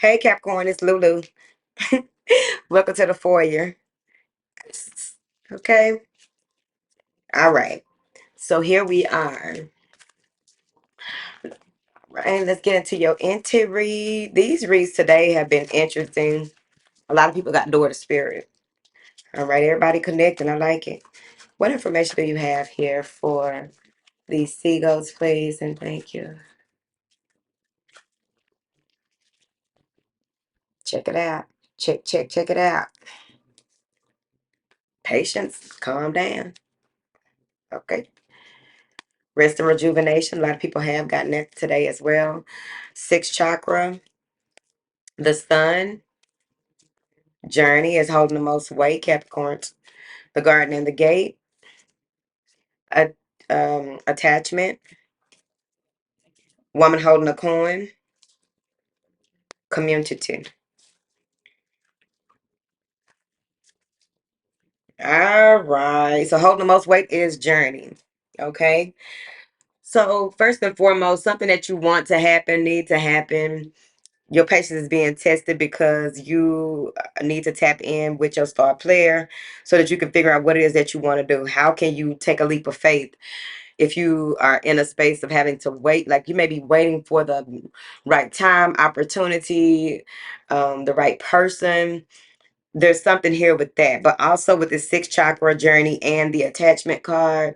Hey Capricorn, it's Lulu. Welcome to the Foyer. Okay. All right. So here we are. Right. Let's get into your inti read. These reads today have been interesting. A lot of people got door to spirit. All right. Everybody connecting. I like it. What information do you have here for these seagulls, please? And thank you. Check it out. Check it out. Patience. Calm down. Okay. Rest and rejuvenation. A lot of people have gotten that today as well. Sixth chakra. The sun journey is holding the most weight, Capricorns. The garden and the gate, a, attachment, woman holding a coin, community. All right. So holding the most weight is journey. Okay. So first and foremost, something that you want to happen, need to happen. Your patience is being tested because you need to tap in with your star player so that you can figure out what it is that you want to do. How can you take a leap of faith if you are in a space of having to wait? Like you may be waiting for the right time, opportunity, the right person. There's something here with that. But also with the sixth chakra journey and the attachment card,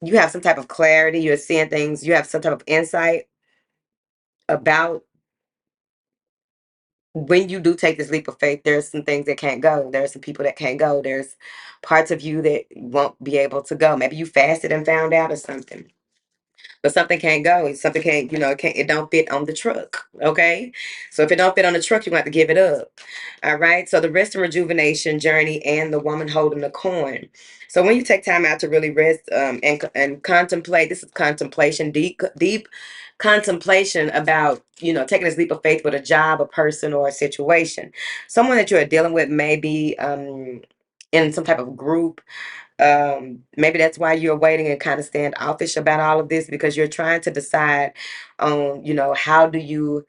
you have some type of clarity. You're seeing things. You have some type of insight about when you do take this leap of faith. There's some things that can't go. There's some people that can't go. There's parts of you that won't be able to go. Maybe you fasted and found out or something. But something can't go. Something can't, it don't fit on the truck. Okay. So if it don't fit on the truck, you're going to have to give it up. All right. So the rest and rejuvenation journey and the woman holding the coin. So when you take time out to really rest and contemplate, this is contemplation, deep contemplation about, taking this leap of faith with a job, a person, or a situation. Someone that you are dealing with may be in some type of group. Maybe that's why you're waiting and kind of standoffish about all of this, because you're trying to decide on, how do you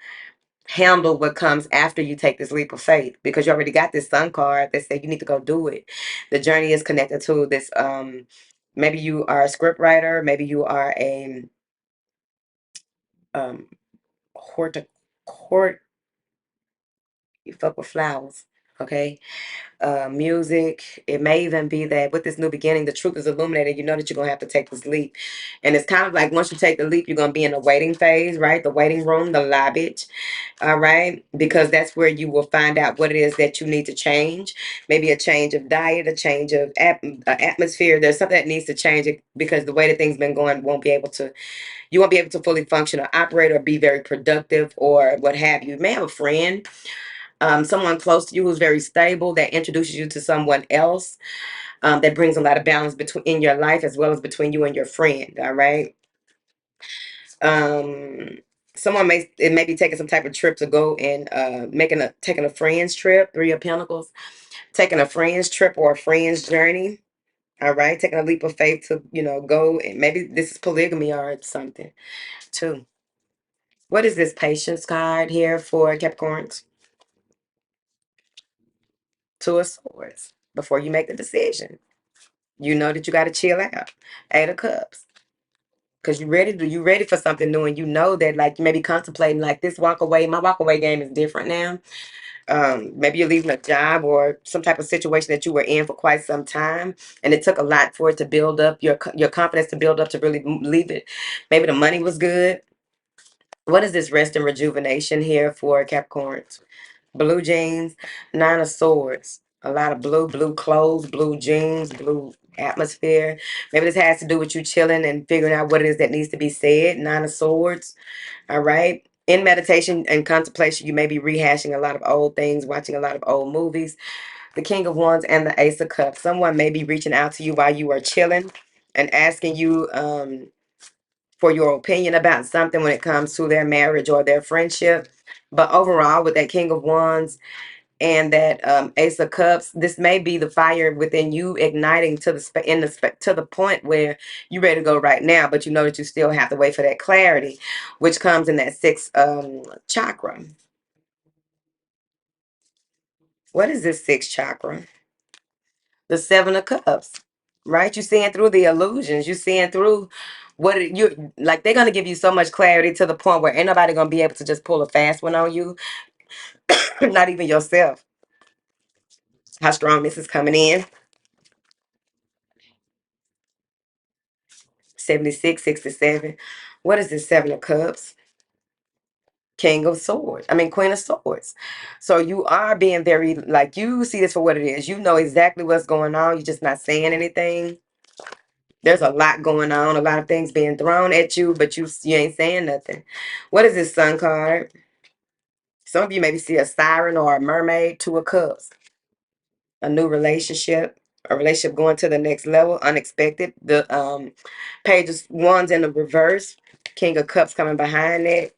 handle what comes after you take this leap of faith, because you already got this sun card that said you need to go do it. The journey is connected to this. Maybe you are a script writer. Maybe you are a um, hort. You fuck with flowers. Okay. Music. It may even be that with this new beginning, the truth is illuminated. You know that you're going to have to take this leap. And it's kind of like once you take the leap, you're going to be in the waiting phase, right? The waiting room, the lobby. All right. Because that's where you will find out what it is that you need to change. Maybe a change of diet, a change of atmosphere. There's something that needs to change it, because the way that things been going you won't be able to fully function or operate or be very productive or what have you. You may have a friend, someone close to you who's very stable, that introduces you to someone else, that brings a lot of balance between in your life as well as between you and your friend. All right. Um, someone may be taking some type of trip to go and taking a friend's trip. Three of Pentacles, taking a friend's trip or a friend's journey. All right, taking a leap of faith to go, and maybe this is polygamy or something too. What is this patience card here for Capricorns? Two of Swords. Before you make the decision, you know that you got to chill out. Eight of Cups. Because you ready for something new, and you know that, like, you may be contemplating, like, this walk away. My walk away game is different now. Maybe you're leaving a job or some type of situation that you were in for quite some time, and it took a lot for it to build up your confidence, to build up to really leave it. Maybe the money was good. What is this rest and rejuvenation here for Capricorns? Blue jeans, Nine of Swords. A lot of blue clothes, blue jeans, blue atmosphere. Maybe this has to do with you chilling and figuring out what it is that needs to be said. Nine of Swords. All right. In meditation and contemplation, you may be rehashing a lot of old things, watching a lot of old movies. The King of Wands and the Ace of Cups. Someone may be reaching out to you while you are chilling and asking you for your opinion about something when it comes to their marriage or their friendship. But overall, with that King of Wands and that Ace of Cups, this may be the fire within you igniting to to the point where you're ready to go right now, but you know that you still have to wait for that clarity, which comes in that sixth chakra. What is this sixth chakra? The Seven of Cups, right? You're seeing through the illusions. You're seeing through you like. They're gonna give you so much clarity to the point where ain't nobody gonna be able to just pull a fast one on you, not even yourself. How strong this is coming in. 76, 67. What is this Seven of Cups? King of Swords. I mean, Queen of Swords. So you are being very, like, you see this for what it is. You know exactly what's going on. You're just not saying anything. There's a lot going on, a lot of things being thrown at you, but you ain't saying nothing. What is this Sun card? Some of you maybe see a siren or a mermaid, Two of Cups. A new relationship, a relationship going to the next level, unexpected. The Page of Wands in the reverse, King of Cups coming behind that.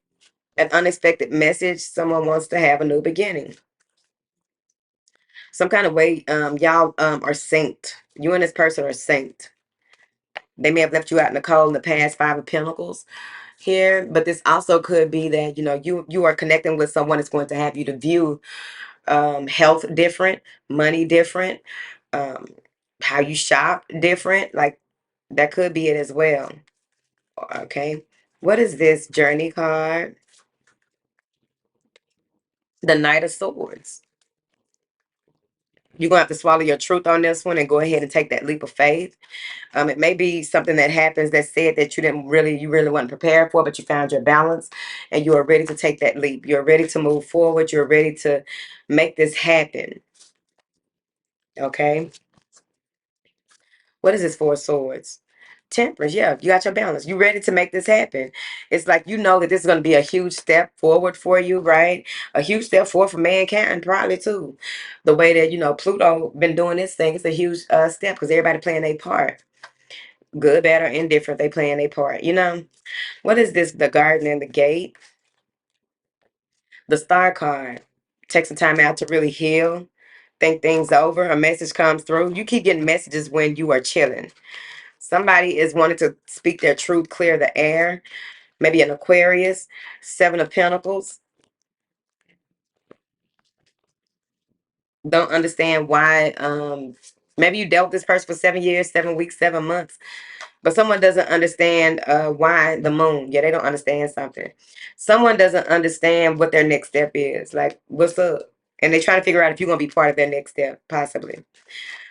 An unexpected message. Someone wants to have a new beginning. Some kind of way, y'all are synced. You and this person are synced. They may have left you out in the cold in the past. Five of Pentacles here, but this also could be that you are connecting with someone that's going to have you to view health different, money different, um, how you shop different. Like that could be it as well. Okay, what is this Journey card? The Knight of Swords. You're gonna have to swallow your truth on this one and go ahead and take that leap of faith. It may be something that happens that said that you really weren't prepared for, but you found your balance and you are ready to take that leap. You're ready to move forward. You're ready to make this happen. Okay. What is this Four of Swords? Temperance. Yeah, you got your balance. You ready to make this happen. It's like you know that this is going to be a huge step forward for you, right? A huge step forward for mankind, probably too. The way that, Pluto been doing this thing, it's a huge step because everybody playing their part. Good, bad, or indifferent, they playing their part. What is this? The Garden and the Gate. The Star card. Take some time out to really heal. Think things over. A message comes through. You keep getting messages when you are chilling. Somebody is wanting to speak their truth, clear the air. Maybe an Aquarius. Seven of Pentacles. Don't understand why. Maybe you dealt with this person for 7 years, 7 weeks, 7 months. But someone doesn't understand why the moon. Yeah, they don't understand something. Someone doesn't understand what their next step is. Like, what's up? And they're trying to figure out if you're going to be part of their next step, possibly.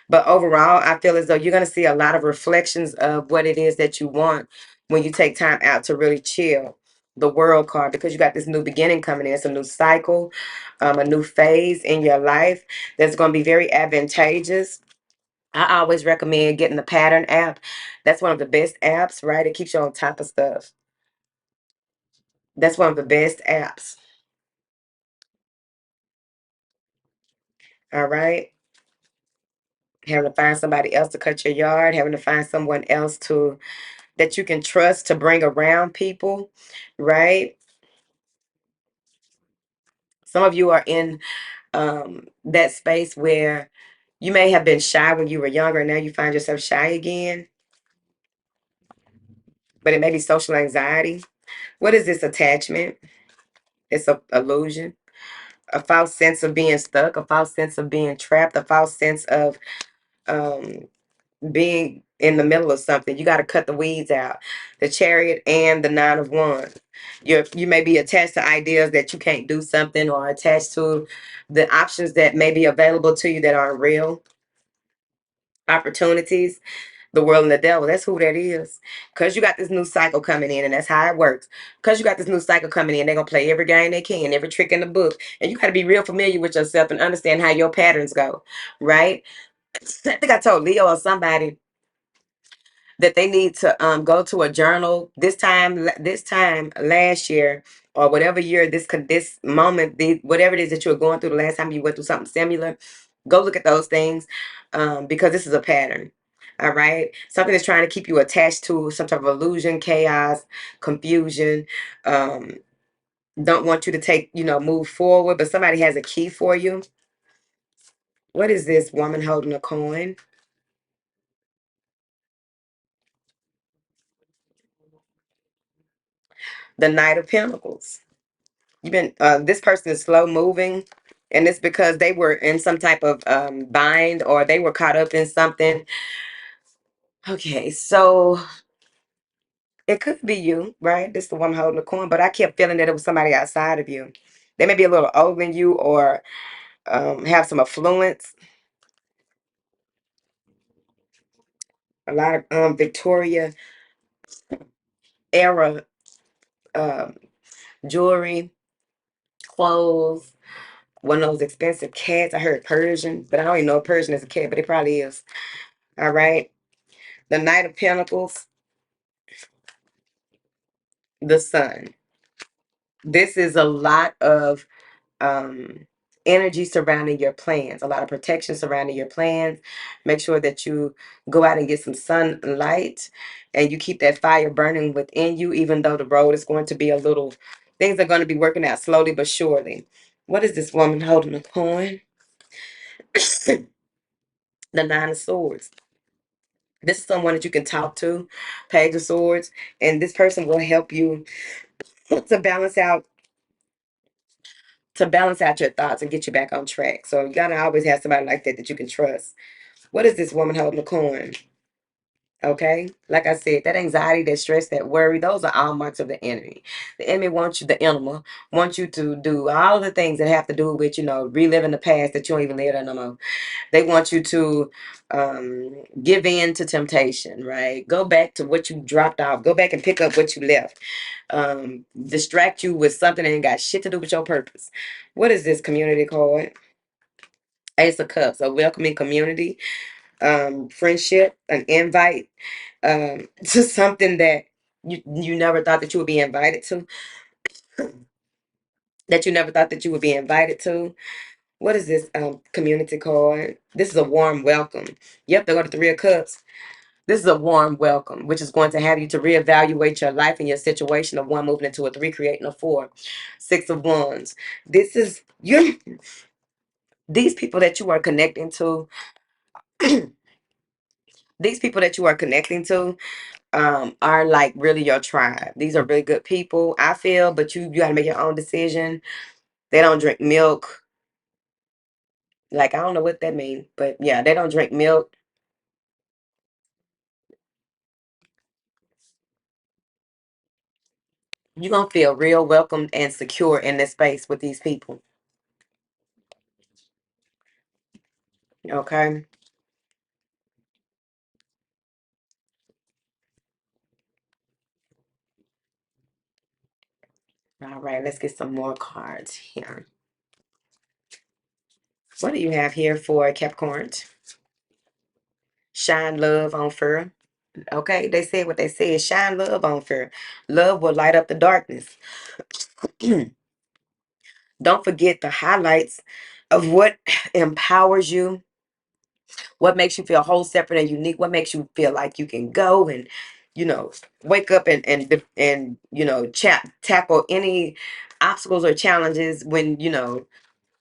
But overall, I feel as though you're going to see a lot of reflections of what it is that you want when you take time out to really chill. The World card, because you got this new beginning coming in. It's a new cycle, a new phase in your life that's going to be very advantageous. I always recommend getting the Pattern app. That's one of the best apps, right? It keeps you on top of stuff. That's one of the best apps. All right. Having to find somebody else to cut your yard, having to find someone else that you can trust to bring around people, right? Some of you are in that space where you may have been shy when you were younger, and now you find yourself shy again, but it may be social anxiety. What is this attachment? It's a illusion. A false sense of being stuck, a false sense of being trapped, a false sense of um, being in the middle of something. You got to cut the weeds out. The Chariot and the Nine of Wands. You may be attached to ideas that you can't do something, or attached to the options that may be available to you that aren't real. Opportunities, the world and the devil. That's who that is. Because you got this new cycle coming in, and that's how it works. Because you got this new cycle coming in, they're going to play every game they can, every trick in the book. And you got to be real familiar with yourself and understand how your patterns go, right? I think I told Leo or somebody that they need to go to a journal this time last year, or whatever year this moment, whatever it is that you were going through the last time you went through something similar. Go look at those things, because this is a pattern. All right, something that's trying to keep you attached to some type of illusion, chaos, confusion. um don't want you to move forward, but somebody has a key for you. What is this woman holding a coin? The Knight of Pentacles. You've been this person is slow moving, and it's because they were in some type of bind, or they were caught up in something. Okay, so it could be you, right? This is the woman holding the coin, but I kept feeling that it was somebody outside of you. They may be a little older than you, or have some affluence. A lot of Victoria era um, jewelry, clothes, one of those expensive cats. I heard Persian, but I don't even know if Persian is a cat, but it probably is. All right. The Knight of Pentacles, the Sun. This is a lot of um, energy surrounding your plans, a lot of protection surrounding your plans. Make sure that you go out and get some sunlight, and you keep that fire burning within you, even though the road is going to be a little, things are going to be working out slowly but surely. What is this woman holding a coin? The Nine of Swords. This is someone that you can talk to, Page of Swords, and this person will help you to balance out your thoughts and get you back on track. So you gotta always have somebody like that that you can trust. What is this woman holding the coin? Okay, like I said, that anxiety, that stress, that worry, those are all marks of the enemy. The enemy wants you, the animal wants you to do all the things that have to do with, reliving the past that you don't even live there no more. They want you to give in to temptation, right? Go back to what you dropped off. Go back and pick up what you left. Distract you with something that ain't got shit to do with your purpose. What is this community called? Ace of Cups, a welcoming community, friendship, an invite, to something that you never thought that you would be invited to, that you never thought that you would be invited to. What is this community called? This is a warm welcome. Yep, they go to Three of Cups. This is a warm welcome, which is going to have you to reevaluate your life and your situation. Of one moving into a three, creating a four. Six of Wands. This is you. These people that you are connecting to. These people that you are connecting to are like really your tribe. These are really good people, I feel, but you got to make your own decision. They don't drink milk. Like, I don't know what that means, but yeah, they don't drink milk. You're going to feel real welcomed and secure in this space with these people. Okay. All right, let's get some more cards here. What do you have here for Capricorn? Shine love on fur. Okay, they said what they said. Shine love on fur. Love will light up the darkness. Don't forget the highlights of what empowers you, what makes you feel whole, separate, and unique, what makes you feel like you can go and, you know, wake up and tackle any obstacles or challenges when,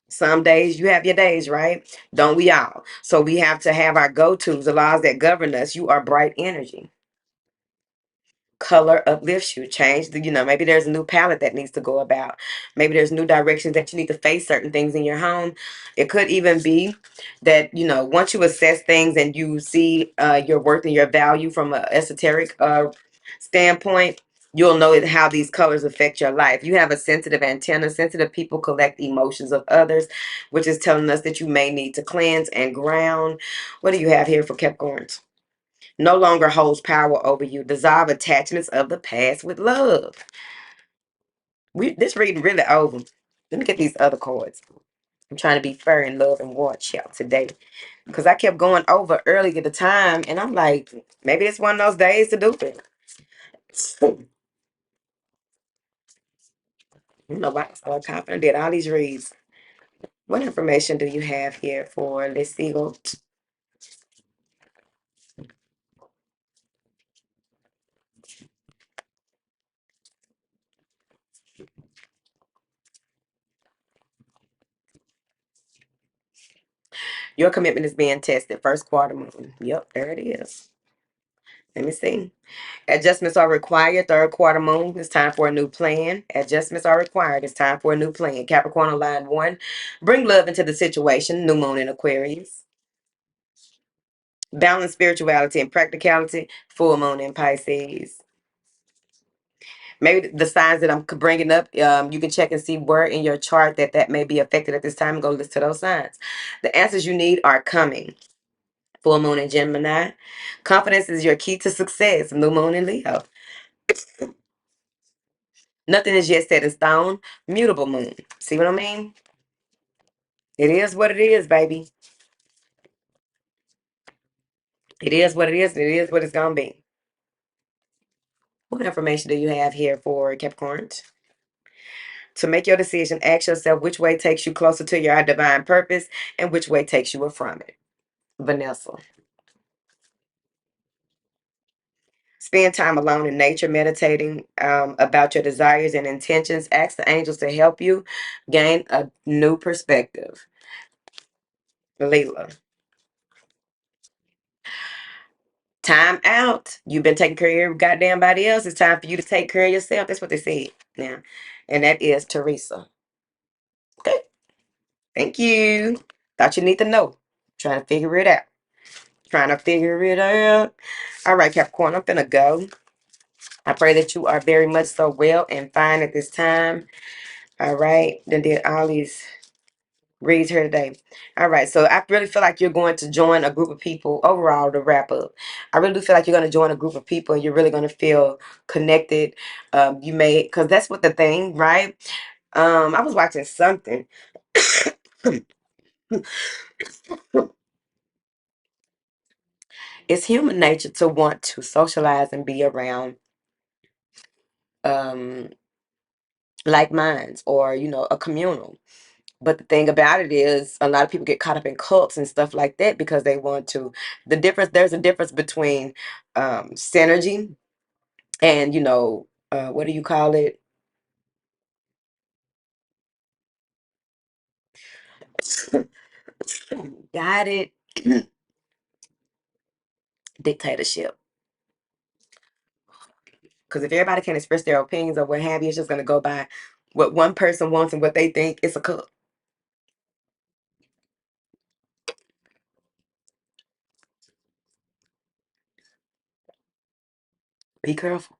some days you have your days, right? Don't we all? So we have to have our go-tos, the laws that govern us. You are bright energy. Color uplifts you. Change the, maybe there's a new palette that needs to go about. Maybe there's new directions that you need to face certain things in your home. It could even be that, once you assess things and you see your worth and your value from an esoteric standpoint, you'll know how these colors affect your life. You have a sensitive antenna. Sensitive people collect emotions of others, which is telling us that you may need to cleanse and ground. What do you have here for Capricorns? No longer holds power over you. Dissolve attachments of the past with love. This reading really over. Let me get these other cards. I'm trying to be fair in love and watch y'all today. Because I kept going over early at the time. And I'm like, maybe it's one of those days to do it. You know why I'm so confident. Did all these reads. What information do you have here for this eagle? Your commitment is being tested. First quarter moon. Yep, there it is. Let me see. Adjustments are required. Third quarter moon. It's time for a new plan. Adjustments are required. It's time for a new plan. Capricorn on line 1. Bring love into the situation. New moon in Aquarius. Balance spirituality and practicality. Full moon in Pisces. Maybe the signs that I'm bringing up, you can check and see where in your chart that may be affected at this time and go listen to those signs. The answers you need are coming. Full moon in Gemini. Confidence is your key to success. New moon in Leo. Nothing is yet set in stone. Mutable moon. See what I mean? It is what it is, baby. It is what it is. And it is what it's going to be. What information do you have here for Capricorn? To make your decision, ask yourself which way takes you closer to your divine purpose and which way takes you from it. Vanessa. Spend time alone in nature, meditating about your desires and intentions. Ask the angels to help you gain a new perspective. Leela. Time out. You've been taking care of your goddamn body else. It's time for you to take care of yourself. That's what they said now. And that is Teresa. Okay. Thank you. Thought you need to know. Trying to figure it out. Trying to figure it out. All right, Capricorn, I'm finna go. I pray that you are very much so well and fine at this time. All right. Then did all these reads here today. All right. So I really feel like you're going to join a group of people overall to wrap up. I really do feel like you're going to join a group of people and you're really going to feel connected. You may, because that's what the thing, right? I was watching something. It's human nature to want to socialize and be around um like minds or a communal. But the thing about it is a lot of people get caught up in cults and stuff like that because they want to. There's a difference between synergy and what do you call it? Guided dictatorship. Because if everybody can express their opinions or what have you, it's just going to go by what one person wants and what they think. It's a cult. Be careful.